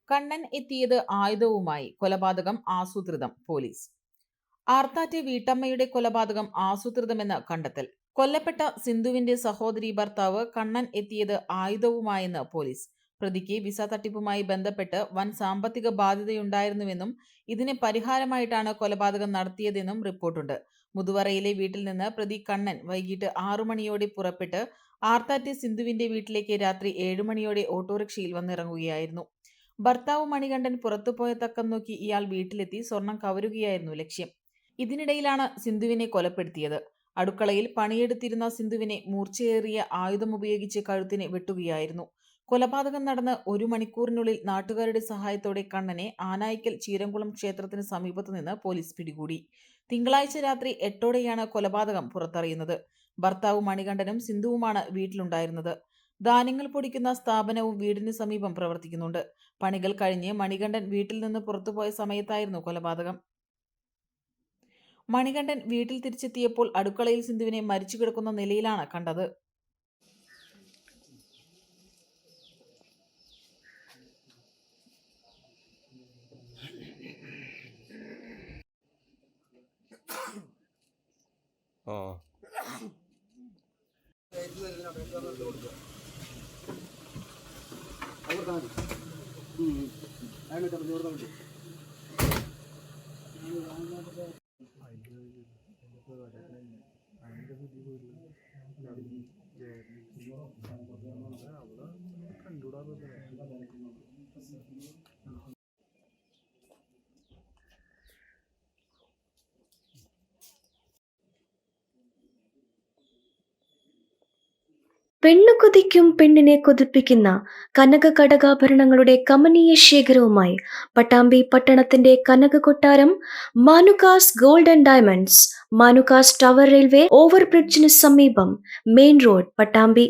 കണ്ണൻ എത്തിയത് ആയുധവുമായി. കൊലപാതകം ആസൂത്രിതം. പോലീസ്. ആർത്താറ്റെ വീട്ടമ്മയുടെ കൊലപാതകം ആസൂത്രിതമെന്ന് കണ്ടെത്തൽ. കൊല്ലപ്പെട്ട സിന്ധുവിന്റെ സഹോദരി ഭർത്താവ് കണ്ണൻ എത്തിയത് ആയുധവുമായെന്ന് പോലീസ്. പ്രതിക്ക് വിസ തട്ടിപ്പുമായി ബന്ധപ്പെട്ട് വൻ സാമ്പത്തിക ബാധ്യതയുണ്ടായിരുന്നുവെന്നും ഇതിന് പരിഹാരമായിട്ടാണ് കൊലപാതകം നടത്തിയതെന്നും റിപ്പോർട്ടുണ്ട്. മുതുവറയിലെ വീട്ടിൽ നിന്ന് പ്രതി കണ്ണൻ വൈകിട്ട് 6 മണിയോടെ പുറപ്പെട്ട് ആർത്താറ്റെ സിന്ധുവിന്റെ വീട്ടിലേക്ക് രാത്രി 7 മണിയോടെ ഓട്ടോറിക്ഷയിൽ വന്നിറങ്ങുകയായിരുന്നു. ഭർത്താവ് മണികണ്ഠൻ പുറത്തുപോയ തക്കം നോക്കി ഇയാൾ വീട്ടിലെത്തി സ്വർണം കവരുകയായിരുന്നു ലക്ഷ്യം. ഇതിനിടയിലാണ് സിന്ധുവിനെ കൊലപ്പെടുത്തിയത്. അടുക്കളയിൽ പണിയെടുത്തിരുന്ന സിന്ധുവിനെ മൂർച്ചയേറിയ ആയുധമുപയോഗിച്ച് കഴുത്തിന് വെട്ടുകയായിരുന്നു. കൊലപാതകം നടന്ന് 1 മണിക്കൂറിനുള്ളിൽ നാട്ടുകാരുടെ സഹായത്തോടെ കണ്ണനെ ആനായിക്കൽ ചീരംകുളം ക്ഷേത്രത്തിന് സമീപത്തു നിന്ന് പോലീസ് പിടികൂടി. തിങ്കളാഴ്ച രാത്രി 8ഓടെയാണ് കൊലപാതകം പുറത്തറിയുന്നത്. ഭർത്താവ് മണികണ്ഠനും സിന്ധുവുമാണ് വീട്ടിലുണ്ടായിരുന്നത്. ധാന്യങ്ങൾ പൊടിക്കുന്ന സ്ഥാപനവും വീടിന് സമീപം പ്രവർത്തിക്കുന്നുണ്ട്. പണികൾ കഴിഞ്ഞ് മണികണ്ഠൻ വീട്ടിൽ നിന്ന് പുറത്തുപോയ സമയത്തായിരുന്നു കൊലപാതകം. മണികണ്ഠൻ വീട്ടിൽ തിരിച്ചെത്തിയപ്പോൾ അടുക്കളയിൽ സിന്ധുവിനെ മരിച്ചു കിടക്കുന്ന നിലയിലാണ് കണ്ടത്. പെണ്ണു കൊതിക്കും പെണ്ണിനെ കൊതിപ്പിക്കുന്ന കനക കടകാഭരണങ്ങളുടെ കമനീയ ശേഖരവുമായി പട്ടാമ്പി പട്ടണത്തിന്റെ കനക കൊട്ടാരം Manukas gold and diamonds, Manukas tower railway ഓവർബ്രിഡ്ജിന് സമീപം, മെയിൻ റോഡ്, പട്ടാമ്പി.